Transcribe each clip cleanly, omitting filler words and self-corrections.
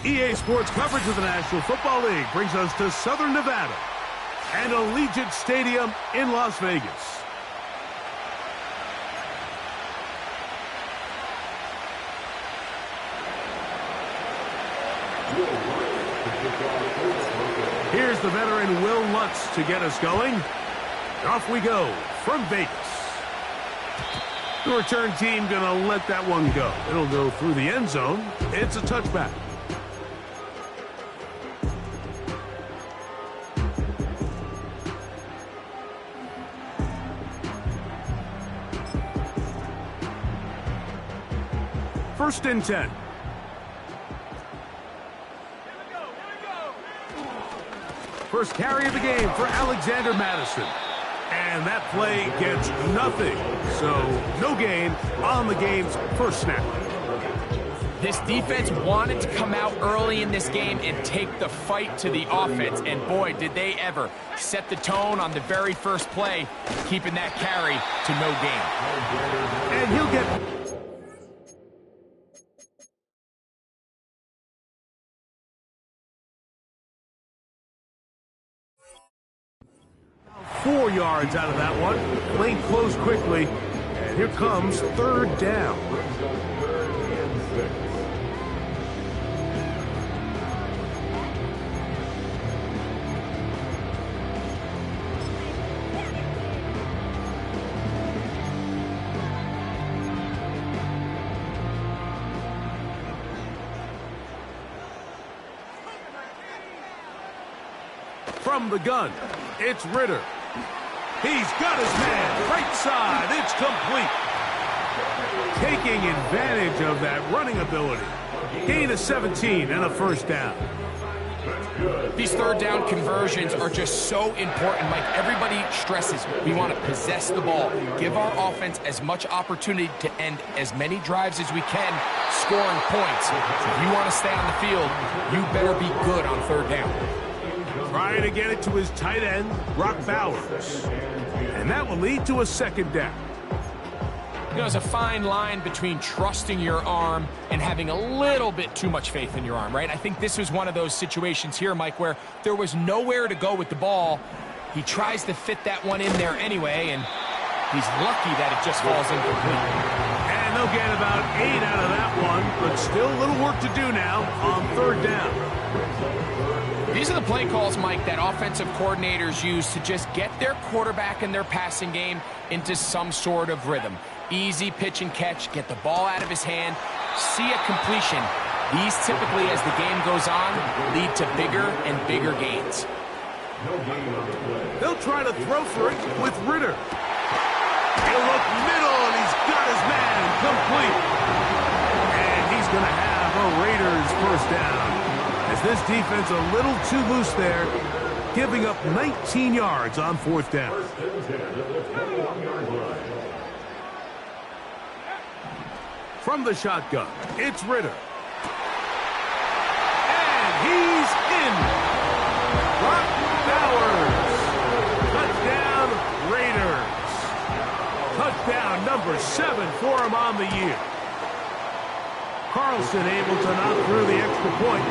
EA Sports coverage of the National Football League brings us to Southern Nevada and Allegiant Stadium in Las Vegas. Here's the veteran Will Lutz to get us going. Off we go from Vegas. The return team going to let that one go. It'll go through the end zone. It's a touchback. First and 10. First carry of the game for Alexander Madison. And that play gets nothing. So no gain on the game's first snap. This defense wanted to come out early in this game and take the fight to the offense. And boy, did they ever set the tone on the very first play, keeping that carry to no gain. And he'll get... 4 yards out of that one. Lane closed quickly. And here comes third down. From the gun, it's Ritter. He's got his man, right side, it's complete. Taking advantage of that running ability. Gain of 17 and a first down. These third down conversions are just so important, Mike. Everybody stresses we want to possess the ball, give our offense as much opportunity to end as many drives as we can, scoring points. If you want to stay on the field, you better be good on third down. Trying to get it to his tight end, Brock Bowers. And that will lead to a second down. You know, there's a fine line between trusting your arm and having a little bit too much faith in your arm, right? I think this was one of those situations here, Mike, where there was nowhere to go with the ball. He tries to fit that one in there anyway, and he's lucky that it just falls incomplete. And they'll get about 8 out of that one, but still a little work to do now on third down. These are the play calls, Mike, that offensive coordinators use to just get their quarterback and their passing game into some sort of rhythm. Easy pitch and catch, get the ball out of his hand, see a completion. These typically, as the game goes on, lead to bigger and bigger gains. They'll try to throw for it with Ritter. He'll look middle, and he's got his man complete. And he's going to have a Raiders first down. As this defense a little too loose there, giving up 19 yards on fourth down. From the shotgun, it's Ritter. And he's in. Brock Bowers. Touchdown, Raiders. Touchdown number 7 for him on the year. Carlson able to knock through the extra point.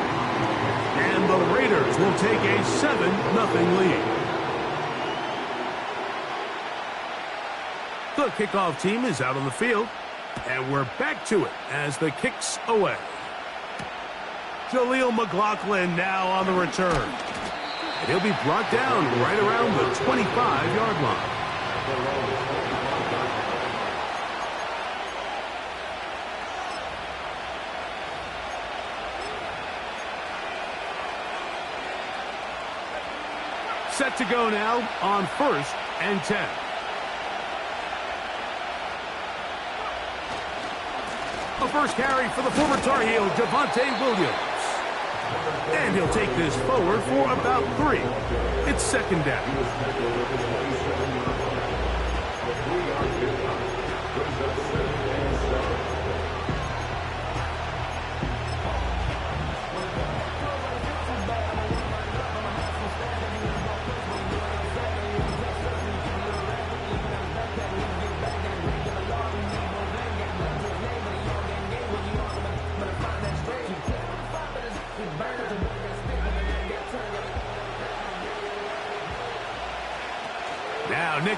And the Raiders will take a 7-0 lead. The kickoff team is out on the field. And we're back to it as the kick's away. Jaleel McLaughlin now on the return. And he'll be brought down right around the 25-yard line. Set to go now on 1st and 10. The first carry for the former Tar Heel, Javonte Williams. And he'll take this forward for about 3. It's second down.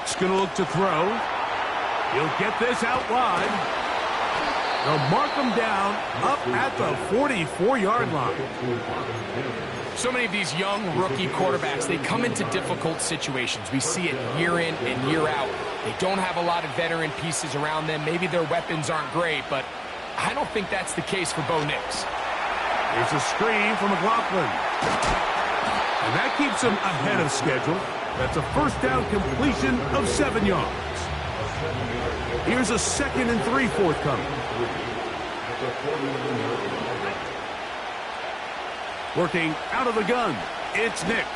Nick's going to look to throw. He'll get this out wide. They'll mark him down up at the 44-yard line. So many of these young rookie quarterbacks, they come into difficult situations. We see it year in and year out. They don't have a lot of veteran pieces around them. Maybe their weapons aren't great, but I don't think that's the case for Bo Nix. Here's a screen from McLaughlin. And that keeps him ahead of schedule. That's a first down completion of 7 yards. Here's a 2nd and 3 forthcoming. Working out of the gun, it's Nix.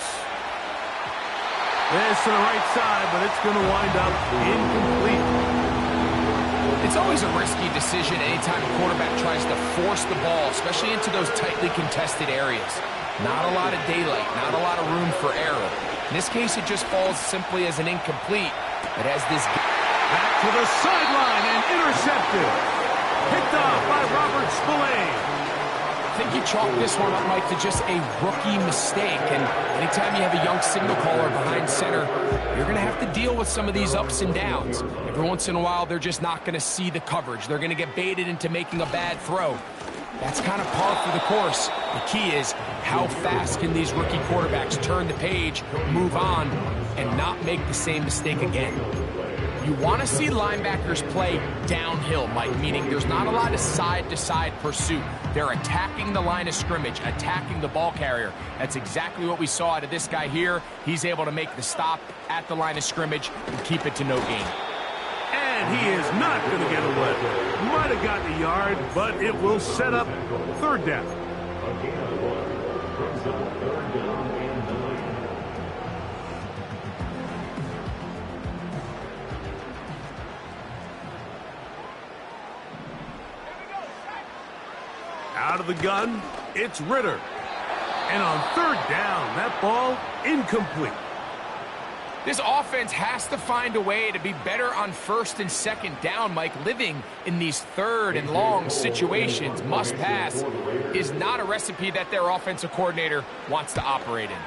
This to the right side, but it's going to wind up incomplete. It's always a risky decision anytime a quarterback tries to force the ball, especially into those tightly contested areas. Not a lot of daylight, not a lot of room for error. In this case, it just falls simply as an incomplete. But as this... Back to the sideline and intercepted. Picked off by Robert Spillane. I think you chalk this one up, Mike, to just a rookie mistake. And anytime you have a young signal caller behind center, you're going to have to deal with some of these ups and downs. Every once in a while, they're just not going to see the coverage. They're going to get baited into making a bad throw. That's kind of par for the course. The key is how fast can these rookie quarterbacks turn the page, move on, and not make the same mistake again. You want to see linebackers play downhill, Mike, meaning there's not a lot of side-to-side pursuit. They're attacking the line of scrimmage, attacking the ball carrier. That's exactly what we saw out of this guy here. He's able to make the stop at the line of scrimmage and keep it to no gain. And he is not going to get away. Might have gotten a yard, but it will set up 3rd down. Out of the gun, it's Ritter. And on 3rd down, that ball incomplete. This offense has to find a way to be better on 1st and 2nd down, Mike. Living in these 3rd and long situations, must pass, is not a recipe that their offensive coordinator wants to operate in.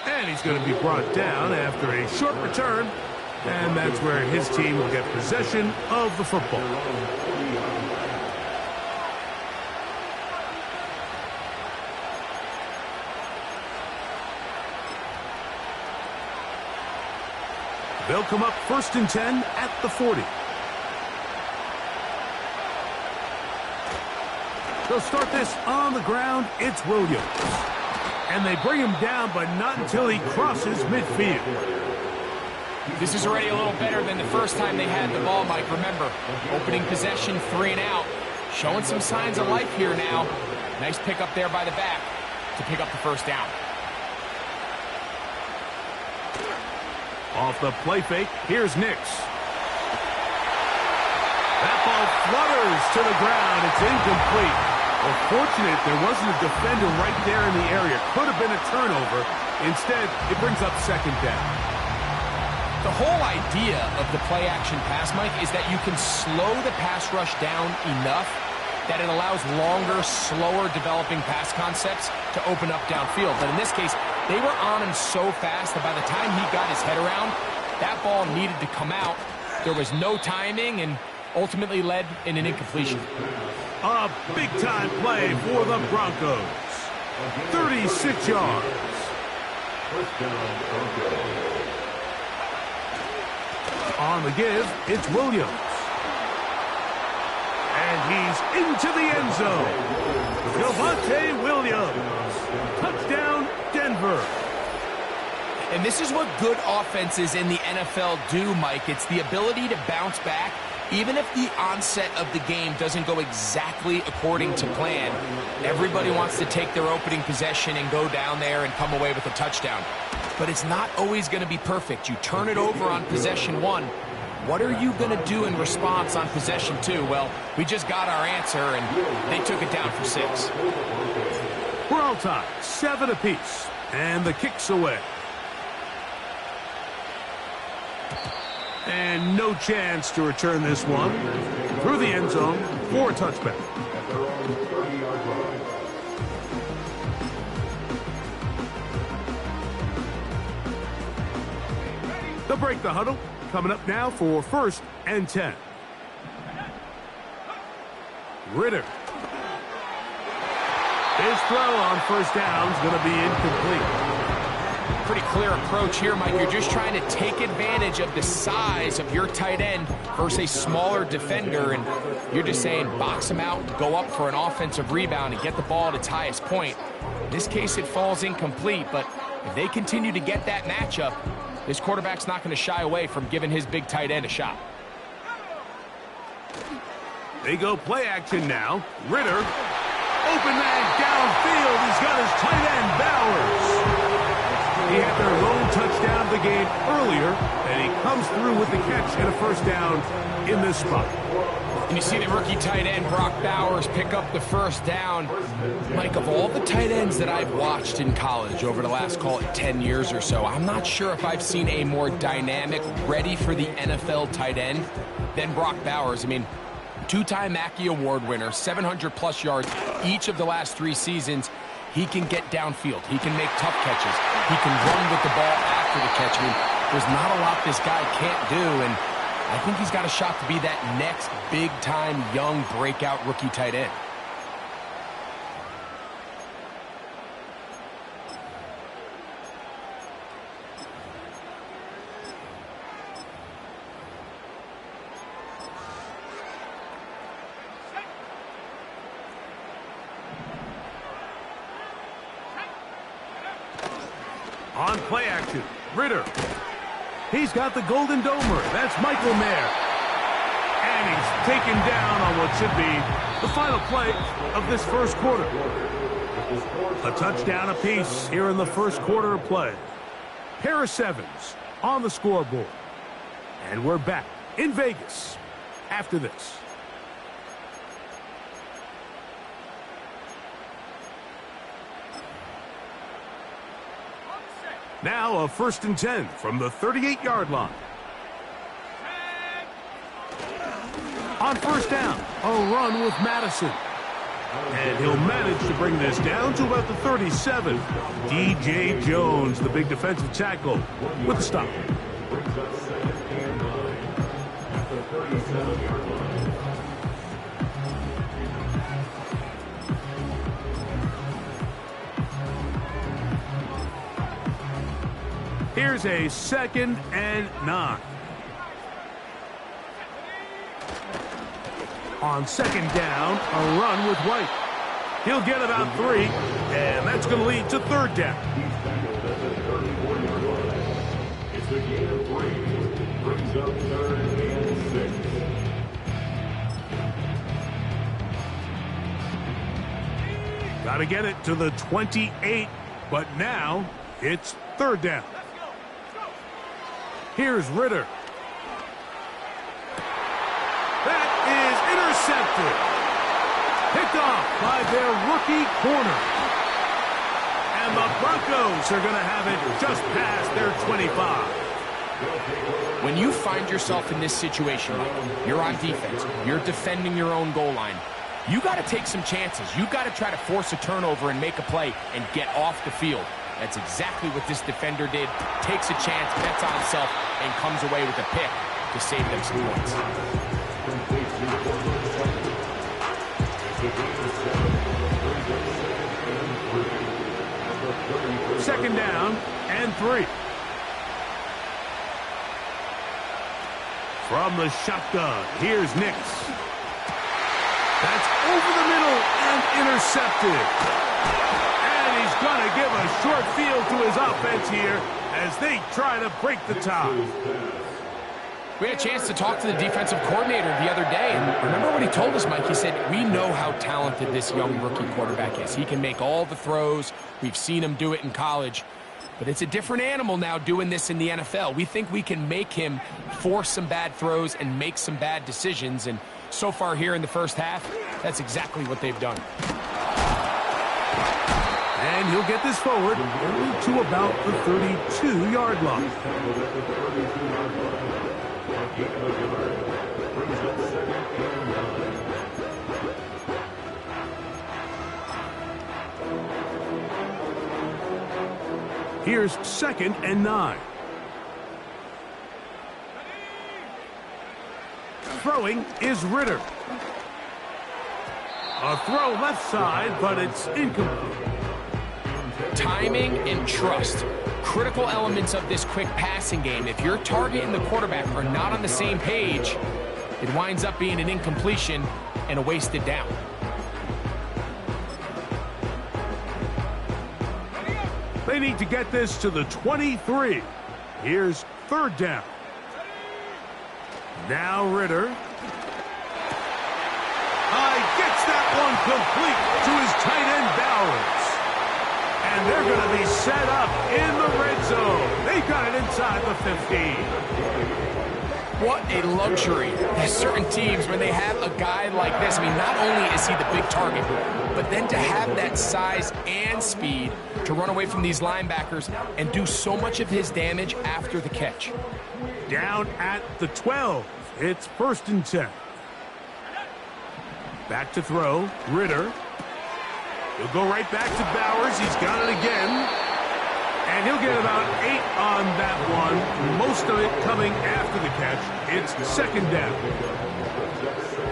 And he's going to be brought down after a short return. And that's where his team will get possession of the football. They'll come up 1st and 10 at the 40. They'll start this on the ground. It's Williams. And they bring him down, but not until he crosses midfield. This is already a little better than the first time they had the ball, Mike. Remember, opening possession, 3 and out. Showing some signs of life here now. Nice pick up there by the back to pick up the 1st down. Off the play fake, here's Nix. That ball flutters to the ground. It's incomplete. Well, fortunate there wasn't a defender right there in the area. Could have been a turnover. Instead, it brings up 2nd down. The whole idea of the play-action pass, Mike, is that you can slow the pass rush down enough that it allows longer, slower developing pass concepts to open up downfield. But in this case, they were on him so fast that by the time he got his head around, that ball needed to come out. There was no timing and ultimately led in an incompletion. A big-time play for the Broncos. 36 yards. On the give, it's Williams. And he's into the end zone. Javonte Williams. Touchdown, Denver. And this is what good offenses in the NFL do, Mike. It's the ability to bounce back, even if the onset of the game doesn't go exactly according to plan. Everybody wants to take their opening possession and go down there and come away with a touchdown. But it's not always going to be perfect. You turn it over on possession 1. What are you going to do in response on possession 2? Well, we just got our answer, and they took it down for 6. We're all tied, 7 apiece, and the kick's away. And no chance to return this one through the end zone for a touchback. They'll break the huddle. Coming up now for 1st and 10. Ritter. His throw on 1st down is going to be incomplete. Pretty clear approach here, Mike. You're just trying to take advantage of the size of your tight end versus a smaller defender, and you're just saying box him out, go up for an offensive rebound, and get the ball at its highest point. In this case, it falls incomplete, but if they continue to get that matchup, this quarterback's not going to shy away from giving his big tight end a shot. They go play action now. Ritter, open man downfield. He's got his tight end, Bowers. He had their lone touchdown of the game earlier, and he comes through with the catch and a 1st down in this spot. And you see the rookie tight end, Brock Bowers, pick up the 1st down. Mike, of all the tight ends that I've watched in college over the last, call it 10 years or so, I'm not sure if I've seen a more dynamic, ready for the NFL tight end than Brock Bowers. I mean, 2-time Mackey Award winner, 700-plus yards each of the last 3 seasons. He can get downfield. He can make tough catches. He can run with the ball after the catch. I mean, there's not a lot this guy can't do, and I think he's got a shot to be that next big-time young breakout rookie tight end. On play action, Ritter. He's got the Golden Domer. That's Michael Mayer. And he's taken down on what should be the final play of this 1st quarter. A touchdown apiece here in the 1st quarter of play. Pair of 7s on the scoreboard. And we're back in Vegas after this. Now a 1st and 10 from the 38-yard line. On 1st down, a run with Madison. And he'll manage to bring this down to about the 37. D.J. Jones, the big defensive tackle, with the stop. Here's a 2nd and 9. On 2nd down, a run with White. He'll get about 3, and that's going to lead to 3rd down. It's a gain of 3. Brings up 3rd and 6. Got to get it to the 28, but now it's 3rd down. Here's Ritter. That is intercepted. Picked off by their rookie corner. And the Broncos are going to have it just past their 25. When you find yourself in this situation, you're on defense, you're defending your own goal line, you got to take some chances. You got to try to force a turnover and make a play and get off the field. That's exactly what this defender did. Takes a chance, bets on himself, and comes away with a pick to save them some points. 2nd down and 3. From the shotgun, here's Nix. That's over the middle and intercepted. And he's going to give a short field to his offense here as they try to break the tie. We had a chance to talk to the defensive coordinator the other day, and remember what he told us, Mike? He said, we know how talented this young rookie quarterback is. He can make all the throws. We've seen him do it in college. But it's a different animal now doing this in the NFL. We think we can make him force some bad throws and make some bad decisions. And so far here in the first half, that's exactly what they've done. And he'll get this forward only to about the 32-yard line. Here's 2nd and 9. Throwing is Ritter. A throw left side, but it's incomplete. Timing and trust. Critical elements of this quick passing game. If your target and the quarterback are not on the same page, it winds up being an incompletion and a wasted down. They need to get this to the 23. Here's third down. Now Ritter. Gets that one complete to his tight end Bowers. And they're going to be set up in the red zone. They got it inside the 15. What a luxury. There's certain teams, when they have a guy like this, I mean, not only is he the big target, but then to have that size and speed to run away from these linebackers and do so much of his damage after the catch. Down at the 12. It's 1st and 10. Back to throw. Ritter. He'll go right back to Bowers. He's got it again. And he'll get about 8 on that one. Most of it coming after the catch. It's 2nd down.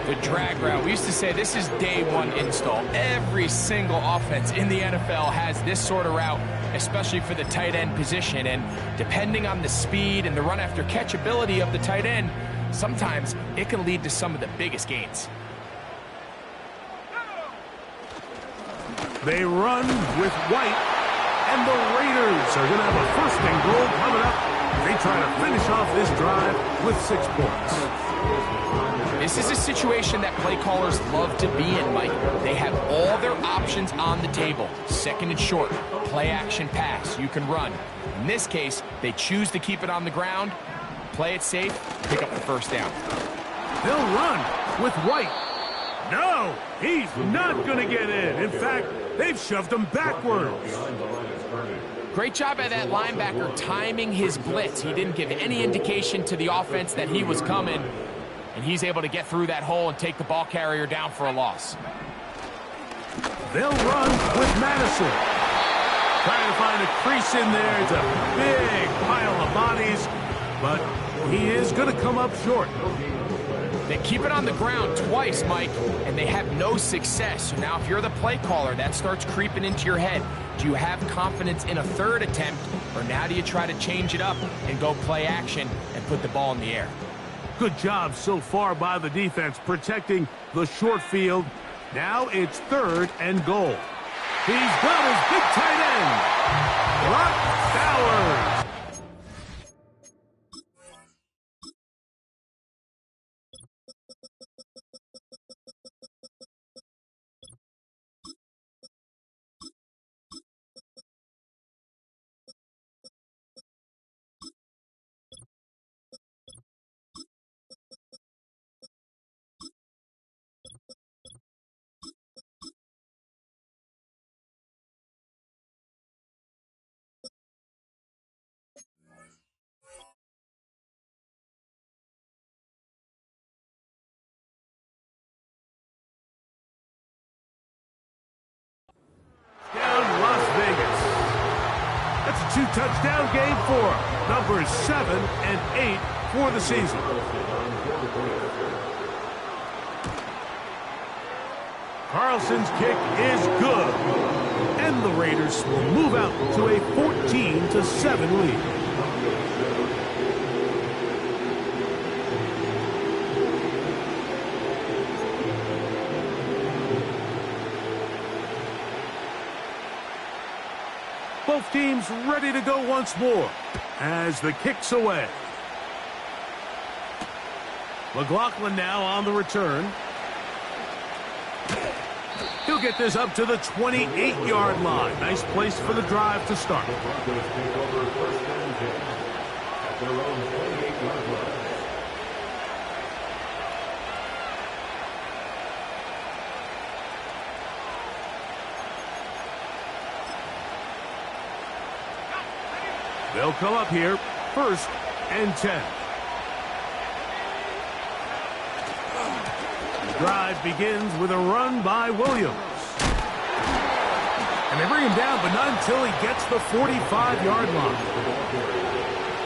The drag route. We used to say this is day one install. Every single offense in the NFL has this sort of route, especially for the tight end position. And depending on the speed and the run after catch ability of the tight end, sometimes it can lead to some of the biggest gains. They run with White, and the Raiders are going to have a 1st and goal coming up. They try to finish off this drive with 6 points. This is a situation that play callers love to be in, Mike. They have all their options on the table. 2nd and short, play action pass, you can run. In this case, they choose to keep it on the ground, play it safe, pick up the 1st down. They'll run with White. No, he's not going to get in. In fact, they've shoved him backwards. Great job by that linebacker timing his blitz. He didn't give any indication to the offense that he was coming, and he's able to get through that hole and take the ball carrier down for a loss. They'll run with Madison. Trying to find a crease in there. It's a big pile of bodies, but he is going to come up short. They keep it on the ground twice, Mike, and they have no success. So now if you're the play caller, that starts creeping into your head. Do you have confidence in a 3rd attempt, or now do you try to change it up and go play action and put the ball in the air? Good job so far by the defense protecting the short field. Now it's 3rd and goal. He's got his big tight end, Brock Bowers. Down Las Vegas. That's a 2-touchdown game for him. Numbers 7 and 8 for the season. Carlson's kick is good. And the Raiders will move out to a 14-7 lead. Both teams ready to go once more as the kick's away. McLaughlin now on the return. He'll get this up to the 28-yard line. Nice place for the drive to start. They'll come up here, 1st and 10. The drive begins with a run by Williams. And they bring him down, but not until he gets the 45-yard line.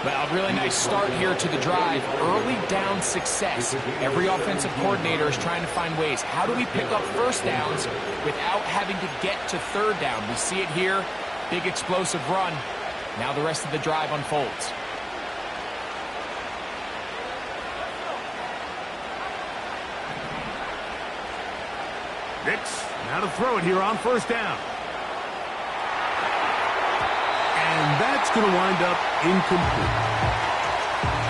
Well, really nice start here to the drive. Early down success. Every offensive coordinator is trying to find ways. How do we pick up first downs without having to get to third down? We see it here. Big explosive run. Now the rest of the drive unfolds. Nix, now to throw it here on first down. And that's going to wind up incomplete.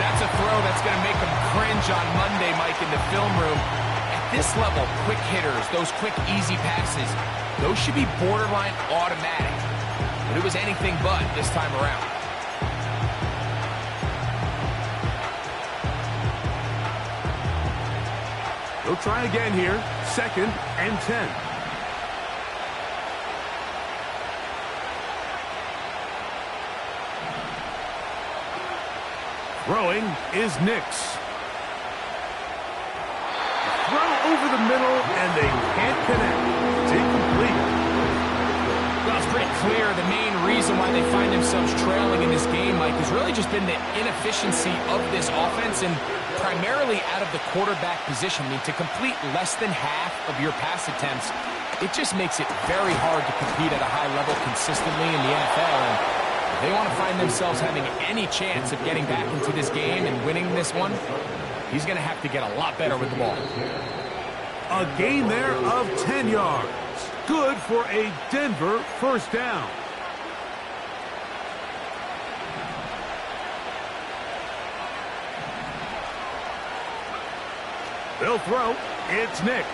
That's a throw that's going to make them cringe on Monday, Mike, in the film room. At this level, quick hitters, those quick, easy passes, those should be borderline automatic. But it was anything but this time around. They'll try again here. 2nd and 10. Throwing is Nix. Throw over the middle, and they can't connect. It's incomplete. Well, it's pretty clear the main reason why they find themselves trailing in this game, Mike, has really just been the inefficiency of this offense and primarily out of the quarterback position. I mean, to complete less than half of your pass attempts, it just makes it very hard to compete at a high level consistently in the NFL. And if they want to find themselves having any chance of getting back into this game and winning this one, he's going to have to get a lot better with the ball. A gain there of 10 yards. Good for a Denver first down. They'll throw. It's Nix.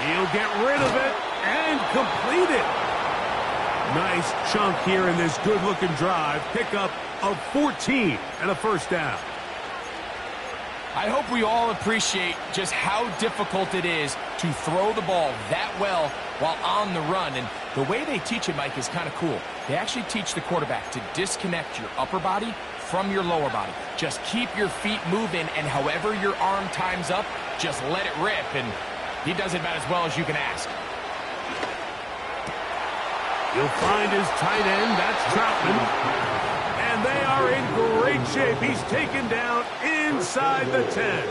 He'll get rid of it and complete it. Nice chunk here in this good-looking drive. Pickup of 14 and a first down. I hope we all appreciate just how difficult it is to throw the ball that well while on the run. And the way they teach it, Mike, is kind of cool. They actually teach the quarterback to disconnect your upper body from your lower body. Just keep your feet moving, and however your arm times up, just let it rip. And he does it about as well as you can ask. He'll find his tight end. That's Troutman. And they are in great shape. He's taken down inside the 10.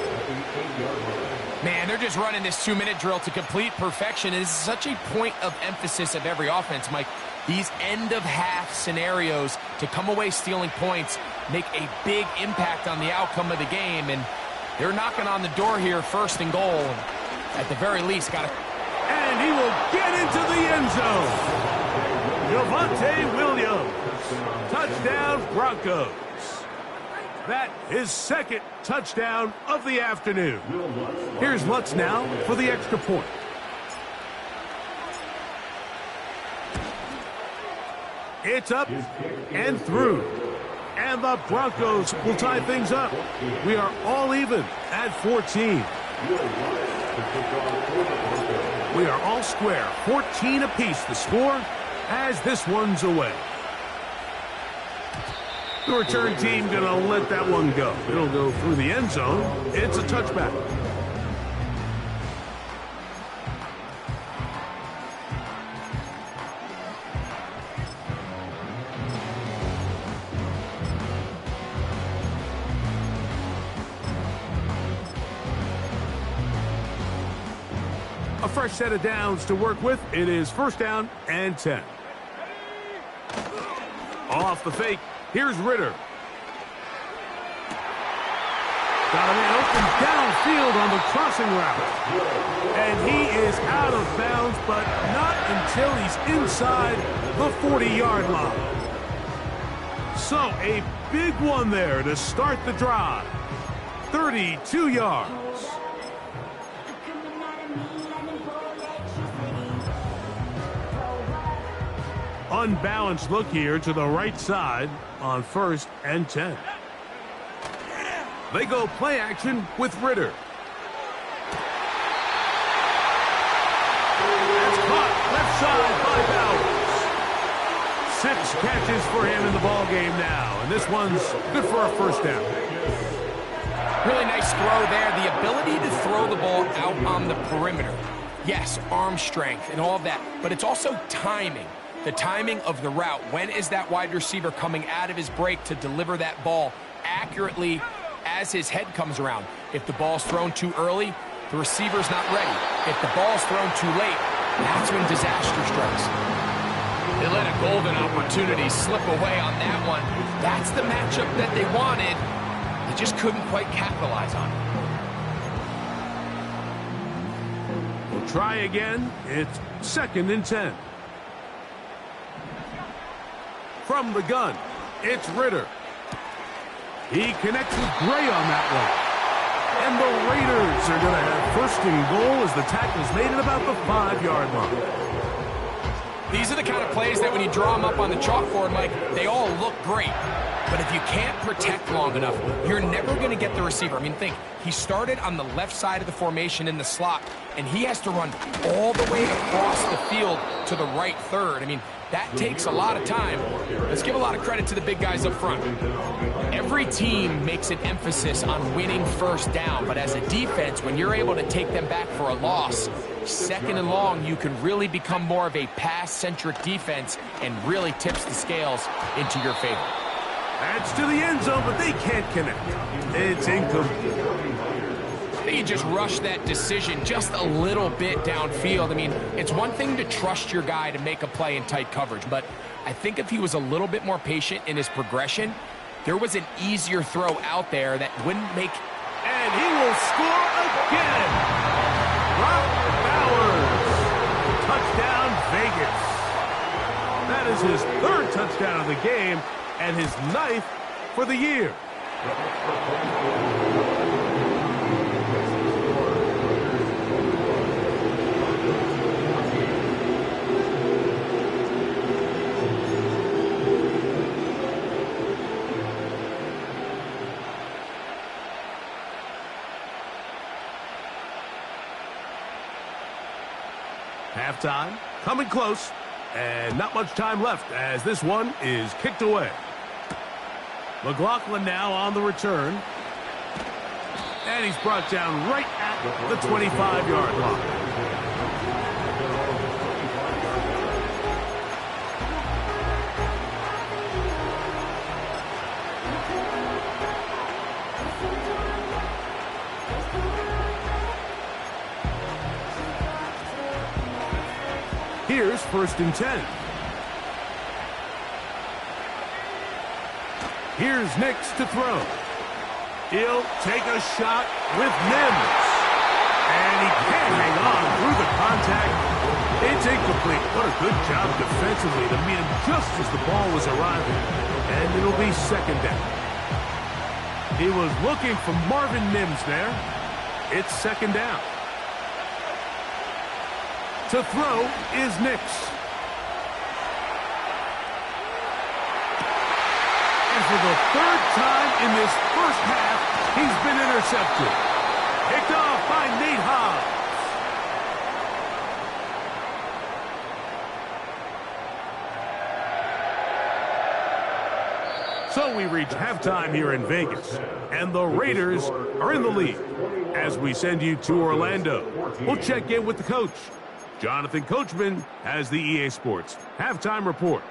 Man, they're just running this 2-minute drill to complete perfection. It is such a point of emphasis of every offense, Mike. These end-of-half scenarios to come away stealing points make a big impact on the outcome of the game. And they're knocking on the door here, 1st and goal. At the very least, got to... And he will get into the end zone. Javonte Williams. Touchdown, Broncos. That is 2nd touchdown of the afternoon. Here's Lutz now for the extra point. It's up and through. And the Broncos will tie things up. We are all even at 14. We are all square. 14 apiece the score as this one's away. The return team going to let that one go. It'll go through the end zone. It's a touchback. A fresh set of downs to work with. It is 1st down and 10. Off the fake. Here's Ritter. Got a man open downfield on the crossing route. And he is out of bounds, but not until he's inside the 40-yard line. So a big one there to start the drive. 32 yards. Unbalanced look here to the right side on 1st and 10. They go play action with Ritter. That's caught left side by Bowers. 6 catches for him in the ball game now, and this one's good for a 1st down. Really nice throw there. The ability to throw the ball out on the perimeter. Yes, arm strength and all of that, but it's also timing. The timing of the route. When is that wide receiver coming out of his break to deliver that ball accurately as his head comes around? If the ball's thrown too early, the receiver's not ready. If the ball's thrown too late, that's when disaster strikes. They let a golden opportunity slip away on that one. That's the matchup that they wanted. They just couldn't quite capitalize on it. We'll try again. It's 2nd and 10. From the gun, it's Ritter. He connects with Gray on that one. And the Raiders are going to have 1st and goal as the tackle's made at about the 5-yard line. These are the kind of plays that when you draw them up on the chalkboard, Mike, they all look great. But if you can't protect long enough, you're never going to get the receiver. I mean, think, he started on the left side of the formation in the slot, and he has to run all the way across the field to the right third. I mean, that takes a lot of time. Let's give a lot of credit to the big guys up front. Every team makes an emphasis on winning 1st down, but as a defense, when you're able to take them back for a loss, 2nd and long, you can really become more of a pass-centric defense and really tips the scales into your favor. That's to the end zone, but they can't connect. It's incomplete. They just rush that decision just a little bit downfield. I mean, it's one thing to trust your guy to make a play in tight coverage, but I think if he was a little bit more patient in his progression, there was an easier throw out there that wouldn't make... And he will score again! Brock Bowers! Touchdown, Vegas! That is his 3rd touchdown of the game and his 9th for the year. Halftime, coming close, and not much time left as this one is kicked away. McLaughlin now on the return, and he's brought down right at the 25-yard line. Here's 1st and 10. Here's Nix to throw. He'll take a shot with Mims. And he can't hang on through the contact. It's incomplete. What a good job defensively to meet him just as the ball was arriving. And it'll be 2nd down. He was looking for Marvin Mims there. It's 2nd down. To throw is Nix. And for the 3rd time in this 1st half, he's been intercepted. Picked off by Nate Hobbs. So we reach halftime here in Vegas, and the Raiders are in the lead. As we send you to Orlando, we'll check in with the coach. Jonathan Coachman has the EA Sports Halftime Report.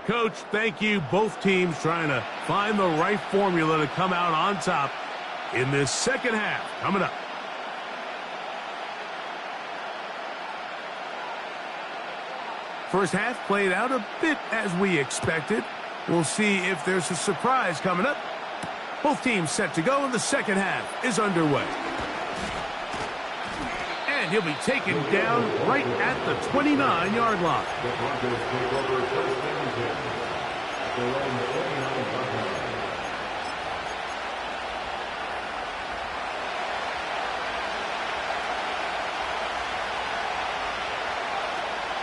Coach, thank you. Both teams trying to find the right formula to come out on top in this 2nd half. Coming up. First half played out a bit as we expected. We'll see if there's a surprise coming up. Both teams set to go, and the 2nd half is underway. And he'll be taken down right at the 29-yard line. The Broncos take over 1st and 10. At their own 29-yard line.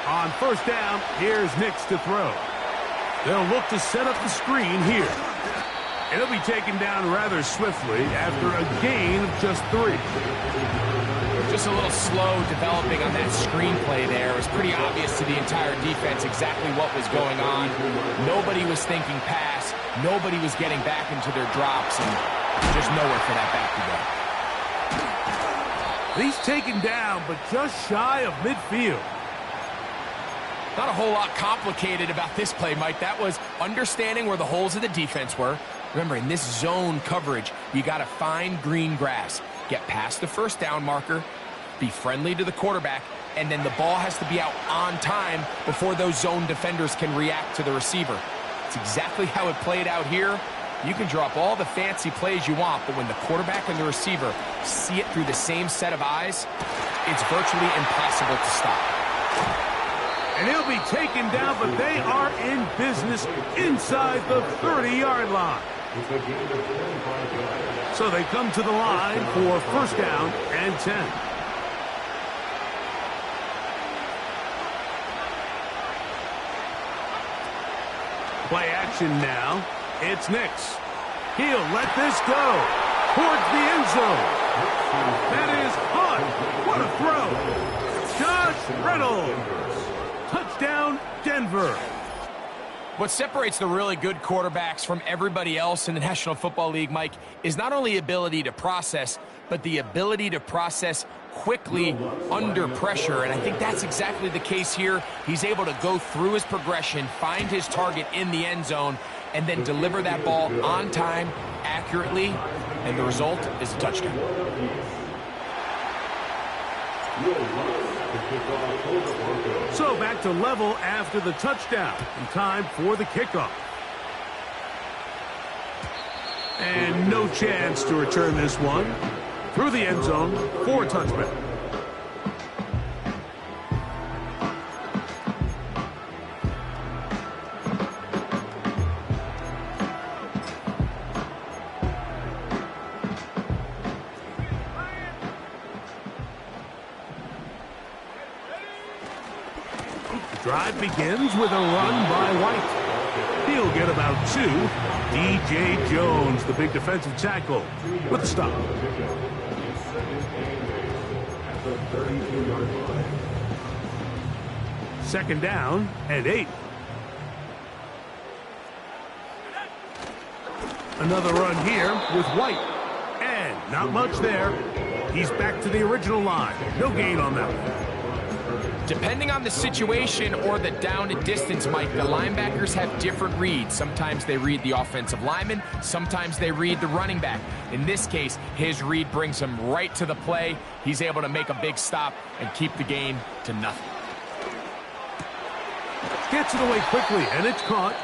On 1st down, here's Nix to throw. They'll look to set up the screen here. It'll be taken down rather swiftly after a gain of just 3. Just a little slow developing on that screenplay there. It was pretty obvious to the entire defense exactly what was going on. Nobody was thinking pass. Nobody was getting back into their drops, and just nowhere for that back to go. He's taken down, but just shy of midfield. Not a whole lot complicated about this play, Mike. That was understanding where the holes of the defense were. Remember, in this zone coverage, you got to find green grass. Get past the first down marker, be friendly to the quarterback, and then the ball has to be out on time before those zone defenders can react to the receiver. It's exactly how it played out here. You can drop all the fancy plays you want, but when the quarterback and the receiver see it through the same set of eyes, it's virtually impossible to stop. And he'll be taken down, but they are in business inside the 30-yard line. So they come to the line for first down and 10. Play action now. It's Nix. He'll let this go towards the end zone. That is hot. What a throw. Josh Reynolds. Touchdown, Denver. What separates the really good quarterbacks from everybody else in the National Football League, Mike, is not only ability to process, but the ability to process quickly under pressure. And I think that's exactly the case here. He's able to go through his progression, find his target in the end zone, and then deliver that ball on time, accurately, and the result is a touchdown. So back to level after the touchdown, and time for the kickoff. And no chance to return this one through the end zone for a touchback. Drive begins with a run by White. He'll get about 2. DJ Jones, the big defensive tackle, with a stop. Second down and 8. Another run here with White. And not much there. He's back to the original line. No gain on that one. Depending on the situation or the down and distance, Mike, the linebackers have different reads. Sometimes they read the offensive lineman. Sometimes they read the running back. In this case, his read brings him right to the play. He's able to make a big stop and keep the game to nothing. Gets it away quickly, and it's caught.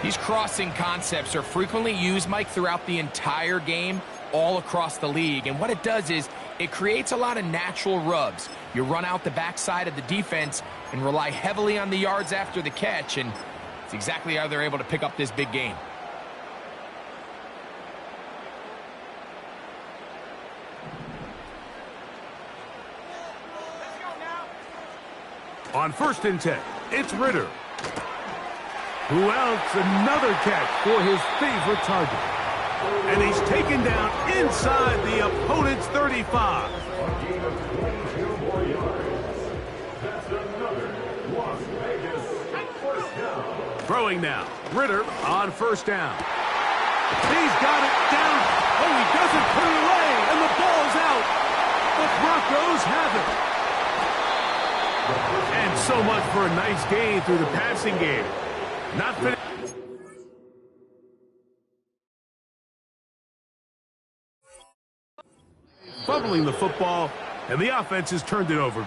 These crossing concepts are frequently used, Mike, throughout the entire game, all across the league. And what it does is it creates a lot of natural rubs. You run out the backside of the defense and rely heavily on the yards after the catch, and it's exactly how they're able to pick up this big game. On 1st and 10, it's Ritter. Who else? Another catch for his favorite target. And he's taken down inside the opponent's 35. Throwing now. Ritter on 1st down. He's got it down. Oh, he doesn't put it away, and the ball's out. The Broncos have it. And so much for a nice gain through the passing game. Not finished. Fumbling the football, and the offense has turned it over.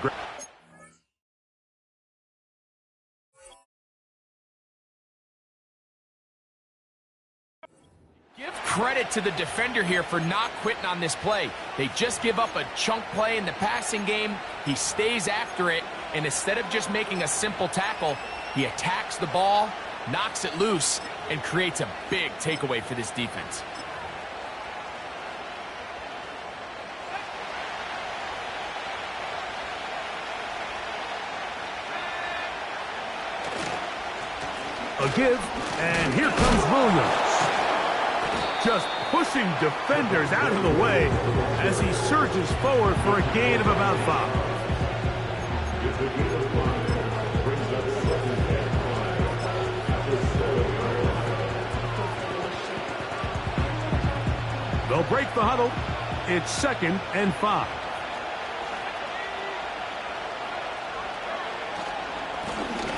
Give credit to the defender here for not quitting on this play. They just give up a chunk play in the passing game. He stays after it, and instead of just making a simple tackle, he attacks the ball, knocks it loose, and creates a big takeaway for this defense. A give, and here comes Williams. just pushing defenders out of the way as he surges forward for a gain of about 5. They'll break the huddle. It's 2nd and 5.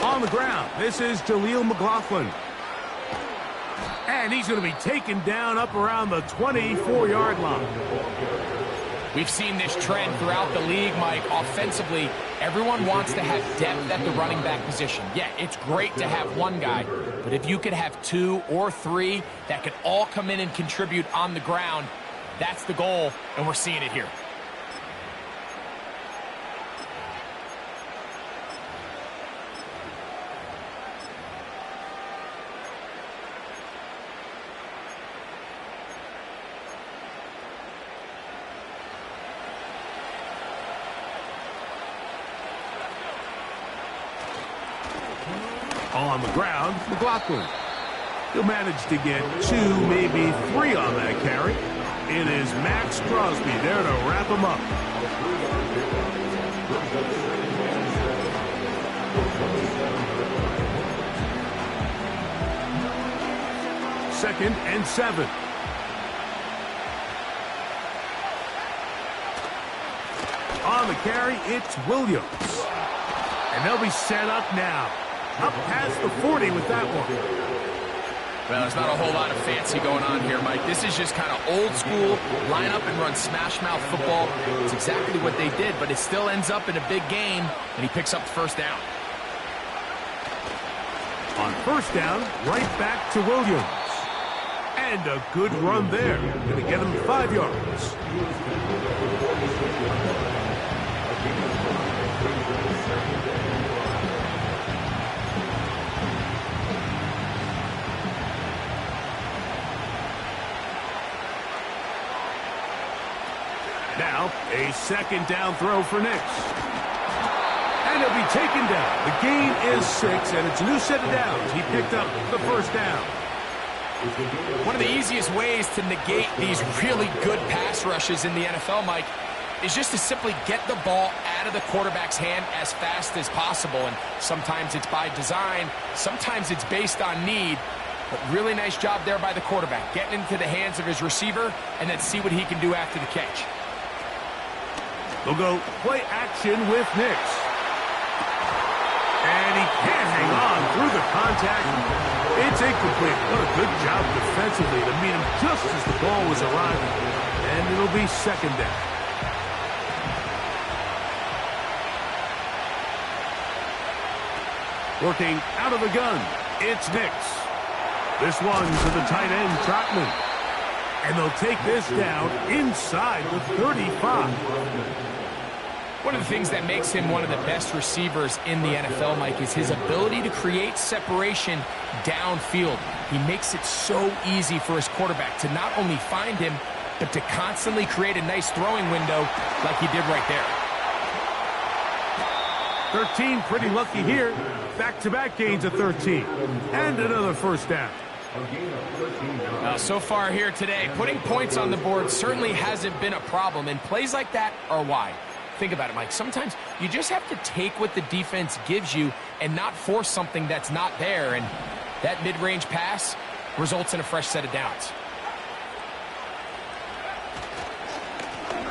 On the ground, this is Jaleel McLaughlin. And he's going to be taken down up around the 24-yard line. We've seen this trend throughout the league, Mike. Offensively, everyone wants to have depth at the running back position. Yeah, it's great to have one guy, but if you could have 2 or 3 that could all come in and contribute on the ground, that's the goal, and we're seeing it here. On the ground, McLaughlin. He'll manage to get 2, maybe 3 on that carry. It is Max Crosby there to wrap him up. Second and 7. On the carry, it's Williams. And they'll be set up now. Up past the 40 with that one. Well, there's not a whole lot of fancy going on here, Mike. This is just kind of old school, line up and run smash mouth football. It's exactly what they did, but it still ends up in a big game, and he picks up the first down. On first down, right back to Williams. And a good run there. Going to get him 5 yards. Now, a 2nd down throw for Nix. And he'll be taken down. The gain is 6, and it's a new set of downs. He picked up the first down. One of the easiest ways to negate these really good pass rushes in the NFL, Mike, is just to simply get the ball out of the quarterback's hand as fast as possible. And sometimes it's by design, sometimes it's based on need. But really nice job there by the quarterback, getting into the hands of his receiver and then see what he can do after the catch. They'll go play action with Nix. And he can't hang on through the contact. It's incomplete. What a good job defensively to meet him just as the ball was arriving. And it'll be 2nd down. Working out of the gun, it's Nix. This one's to the tight end, Trotman. And they'll take this down inside the 35. One of the things that makes him one of the best receivers in the NFL, Mike, is his ability to create separation downfield. He makes it so easy for his quarterback to not only find him, but to constantly create a nice throwing window like he did right there. 13, pretty lucky here. Back-to-back gains of 13. And another first down. So far here today, putting points on the board certainly hasn't been a problem, and plays like that are why. Think about it, Mike. Sometimes you just have to take what the defense gives you and not force something that's not there, and that mid-range pass results in a fresh set of downs.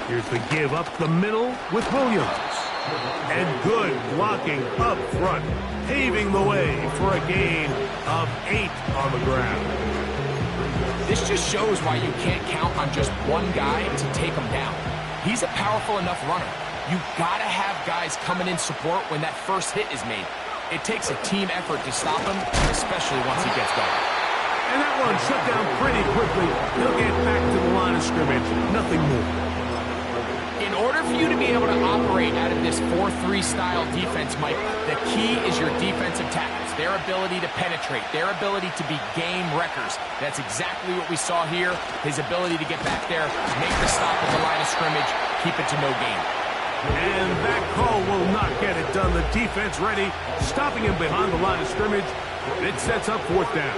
Here's the give up the middle with Williams. And good blocking up front, paving the way for a gain of 8 on the ground. This just shows why you can't count on just one guy to take him down. He's a powerful enough runner. You gotta have guys coming in support when that first hit is made. It takes a team effort to stop him, especially once he gets going. And that one shut down pretty quickly. He'll get back to the line of scrimmage. Nothing more. In order for you to be able to operate out of this 4-3 style defense, Mike, the key is your defensive tackles, their ability to penetrate, their ability to be game wreckers. That's exactly what we saw here, his ability to get back there, make the stop at the line of scrimmage, keep it to no gain. And that call will not get it done. The defense ready, stopping him behind the line of scrimmage. It sets up 4th down.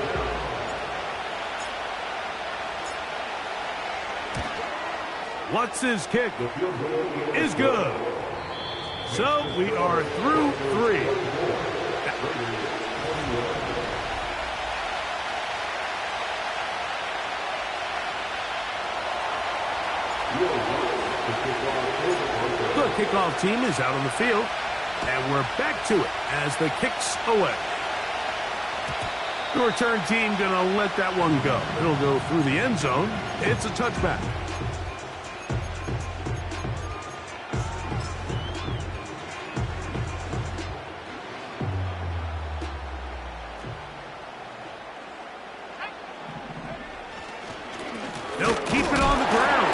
Lutz's kick is good. So we are through 3. The kickoff team is out on the field, and we're back to it as the kick's away. The return team going to let that one go. It'll go through the end zone. It's a touchback. They'll keep it on the ground.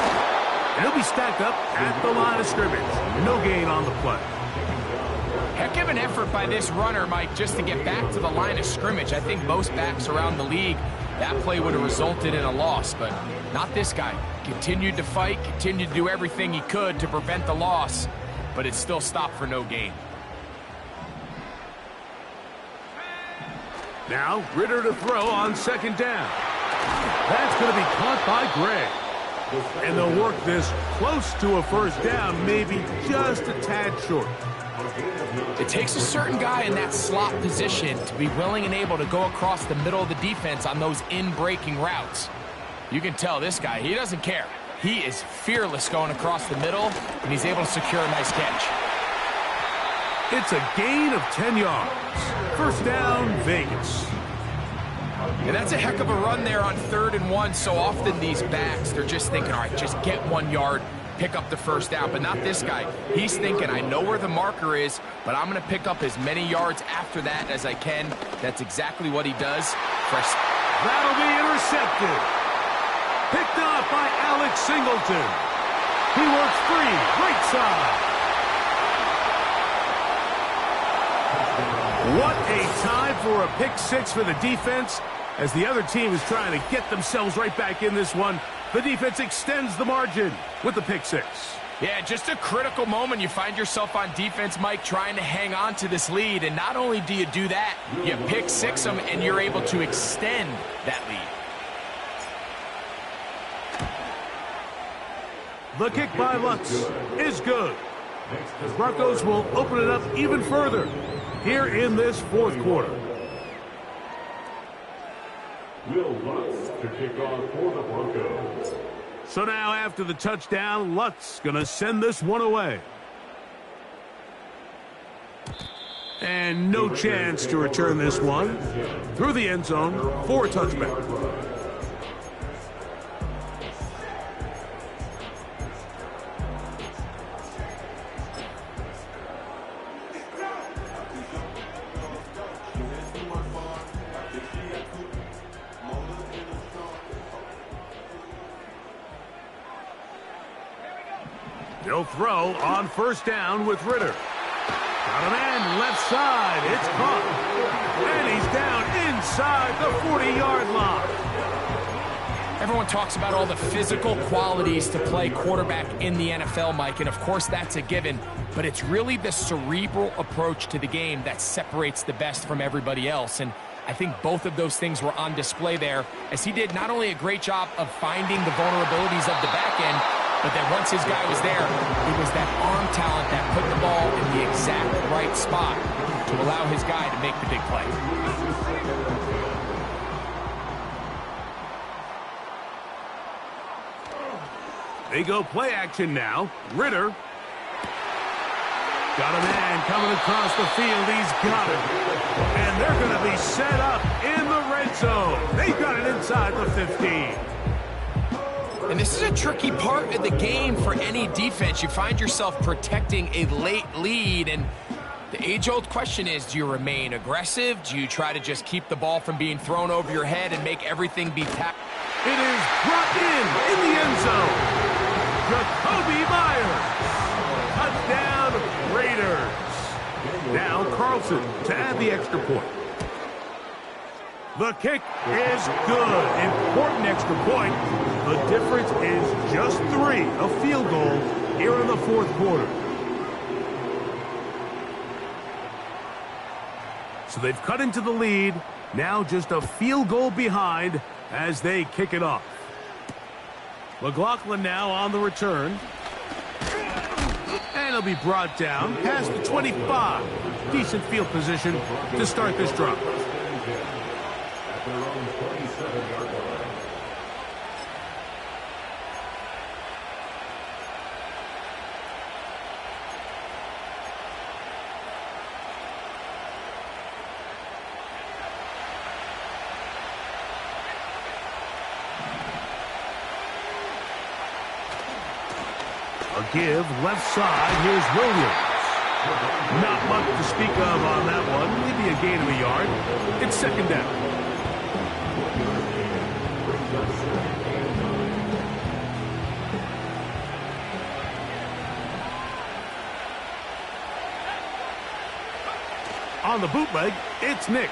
And he'll be stacked up at the line of scrimmage. No gain on the play. Heck of an effort by this runner, Mike, just to get back to the line of scrimmage. I think most backs around the league, that play would have resulted in a loss, but not this guy. Continued to fight, continued to do everything he could to prevent the loss, but it still stopped for no gain. Now, Ritter to throw on second down. That's going to be caught by Gray. And they'll work this close to a first down, maybe just a tad short. It takes a certain guy in that slot position to be willing and able to go across the middle of the defense on those in-breaking routes. You can tell this guy, he doesn't care. He is fearless going across the middle, and he's able to secure a nice catch. It's a gain of 10 yards. First down, Vegas. And that's a heck of a run there on 3rd and 1. So often these backs, they're just thinking, all right, just get 1 yard, pick up the first down. But not this guy. He's thinking, I know where the marker is, but I'm going to pick up as many yards after that as I can. That's exactly what he does. That'll be intercepted. Picked up by Alex Singleton. He works free, right side. What a time for a pick 6 for the defense. As the other team is trying to get themselves right back in this one, the defense extends the margin with the pick 6. Yeah, just a critical moment. You find yourself on defense, Mike, trying to hang on to this lead. And not only do you do that, you pick 6 them, and you're able to extend that lead. The kick by Lutz is good. The Broncos will open it up even further here in this fourth quarter. Will Lutz to kick off for the Broncos. So now after the touchdown, Lutz going to send this one away. And no chance to return this one through the end zone for a touchback. They'll throw on first down with Ritter. Got a man left side. It's caught. And he's down inside the 40-yard line. Everyone talks about all the physical qualities to play quarterback in the NFL, Mike, and of course that's a given, but it's really the cerebral approach to the game that separates the best from everybody else. And I think both of those things were on display there, as he did not only a great job of finding the vulnerabilities of the back end, but then once his guy was there, it was that arm talent that put the ball in the exact right spot to allow his guy to make the big play. They go play action now. Ritter. Got a man coming across the field. He's got it. And they're going to be set up in the red zone. They got it inside the 15. And this is a tricky part of the game for any defense. You find yourself protecting a late lead, and the age-old question is, do you remain aggressive? Do you try to just keep the ball from being thrown over your head and make everything be tapped? It is brought in the end zone. Jacoby Myers. Touchdown, Raiders. Now Carlson to add the extra point. The kick is good. Important extra point. The difference is just 3. A field goal here in the fourth quarter. So they've cut into the lead. Now just a field goal behind as they kick it off. McLaughlin now on the return. And he'll be brought down past the 25. Decent field position to start this drive. At their own 27-yard line. A give left side. Here's Williams. Not much to speak of on that one. Maybe a gain of a yard. It's second down. On the bootleg, it's Nix.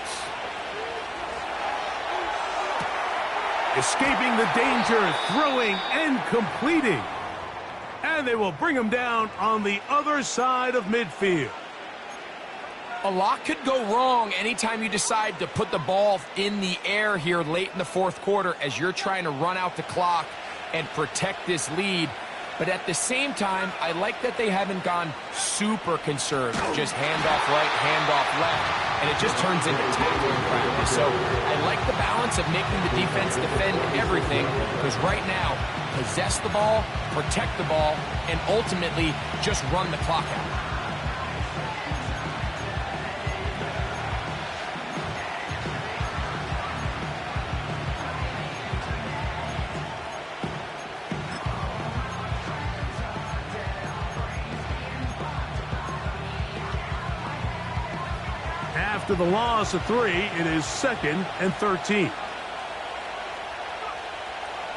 Escaping the danger, throwing and completing. And they will bring him down on the other side of midfield. A lot could go wrong anytime you decide to put the ball in the air here late in the fourth quarter as you're trying to run out the clock and protect this lead. But at the same time, I like that they haven't gone super conservative. Just handoff right, handoff left, and it just turns into tackling practice. So I like the balance of making the defense defend everything, because right now, possess the ball, protect the ball, and ultimately just run the clock out. After the loss of 3, it is 2nd and 13.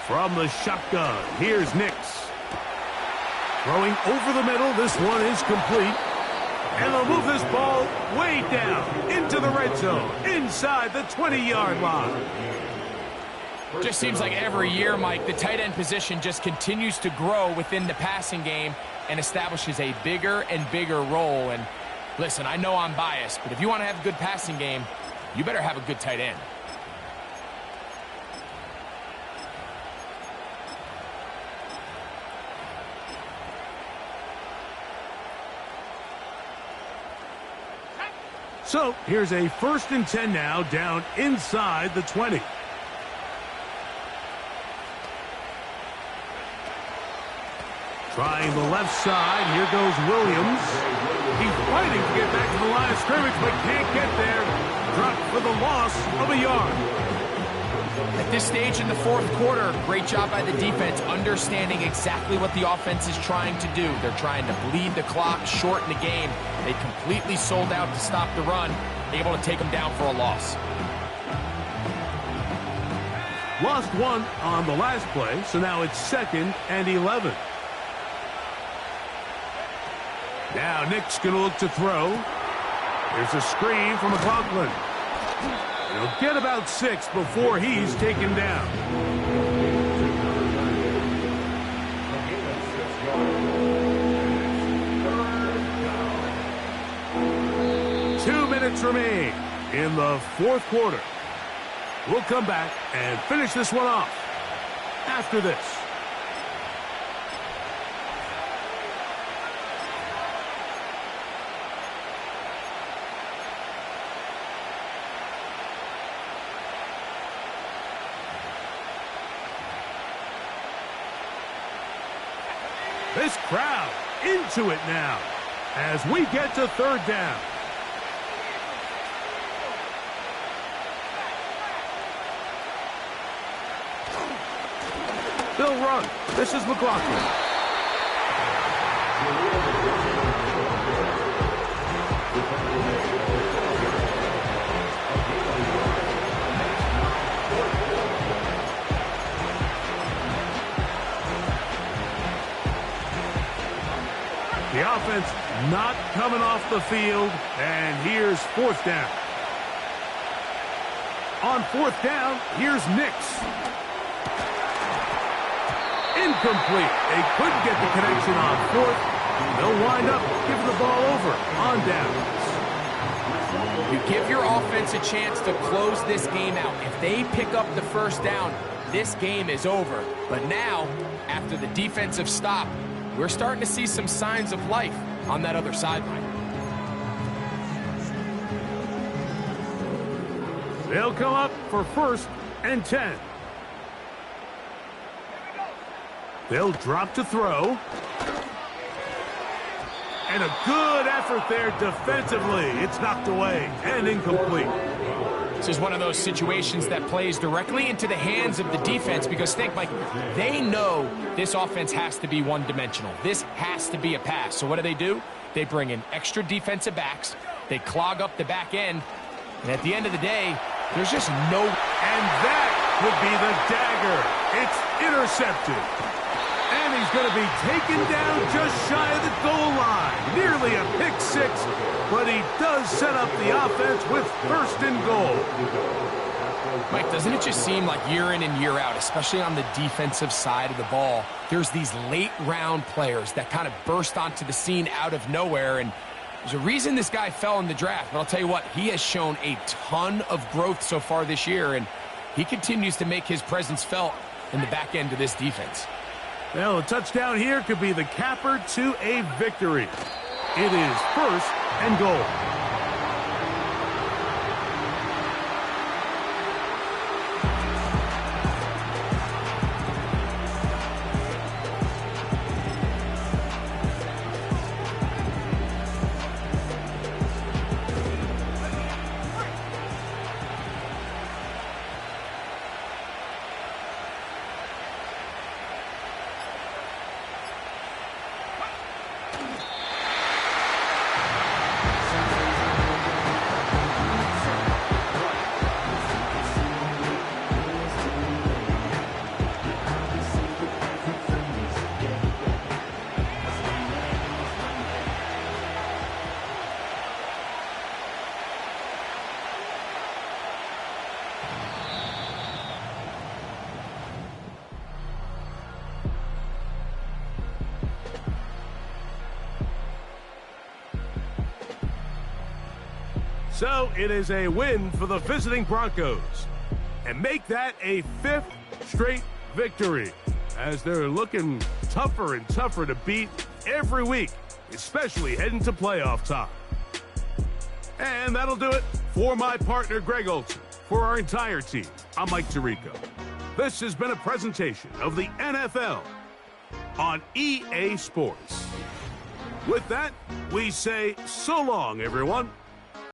From the shotgun, here's Nix. Throwing over the middle, this one is complete. And they'll move this ball way down into the red zone, inside the 20-yard line. Just seems like every year, Mike, the tight end position just continues to grow within the passing game and establishes a bigger and bigger role. And listen, I know I'm biased, but if you want to have a good passing game, you better have a good tight end. So here's a 1st and 10 now, down inside the 20. Trying the left side. Here goes Williams. He's fighting to get back to the line of scrimmage, but can't get there. Dropped for the loss of a yard. At this stage in the fourth quarter, great job by the defense, understanding exactly what the offense is trying to do. They're trying to bleed the clock, shorten the game. They completely sold out to stop the run, able to take them down for a loss. Lost 1 on the last play, so now it's 2nd and 11. Now Nick's going to look to throw. Here's a screen from McLaughlin. He'll get about 6 before he's taken down. 2 minutes remain in the fourth quarter. We'll come back and finish this one off after this. This crowd into it now as we get to 3rd down. They'll run. This is McLaughlin. The offense not coming off the field, and here's 4th down. On 4th down, here's Nix. Incomplete. They couldn't get the connection on 4th. They'll wind up giving the ball over on downs. You give your offense a chance to close this game out. If they pick up the 1st down, this game is over. But now, after the defensive stop, we're starting to see some signs of life on that other sideline. They'll come up for 1st and 10. They'll drop to throw. And a good effort there defensively. It's knocked away and incomplete. This is one of those situations that plays directly into the hands of the defense because think, Mike, they know this offense has to be one-dimensional. This has to be a pass. So what do? They bring in extra defensive backs. They clog up the back end. And at the end of the day, there's just no... And that would be the dagger. It's intercepted. And he's going to be taken down just shy of the goal line. Nearly a pick six, but he does set up the offense with 1st and goal. Mike, doesn't it just seem like year in and year out, especially on the defensive side of the ball, there's these late-round players that kind of burst onto the scene out of nowhere, and there's a reason this guy fell in the draft, but I'll tell you what, he has shown a ton of growth so far this year, and he continues to make his presence felt in the back end of this defense. Well, a touchdown here could be the capper to a victory. It is 1st and goal. So it is a win for the visiting Broncos and make that a 5th straight victory as they're looking tougher and tougher to beat every week, especially heading to playoff time. And that'll do it for my partner, Greg Olson. For our entire team, I'm Mike Tirico. This has been a presentation of the NFL on EA Sports. With that, we say so long, everyone.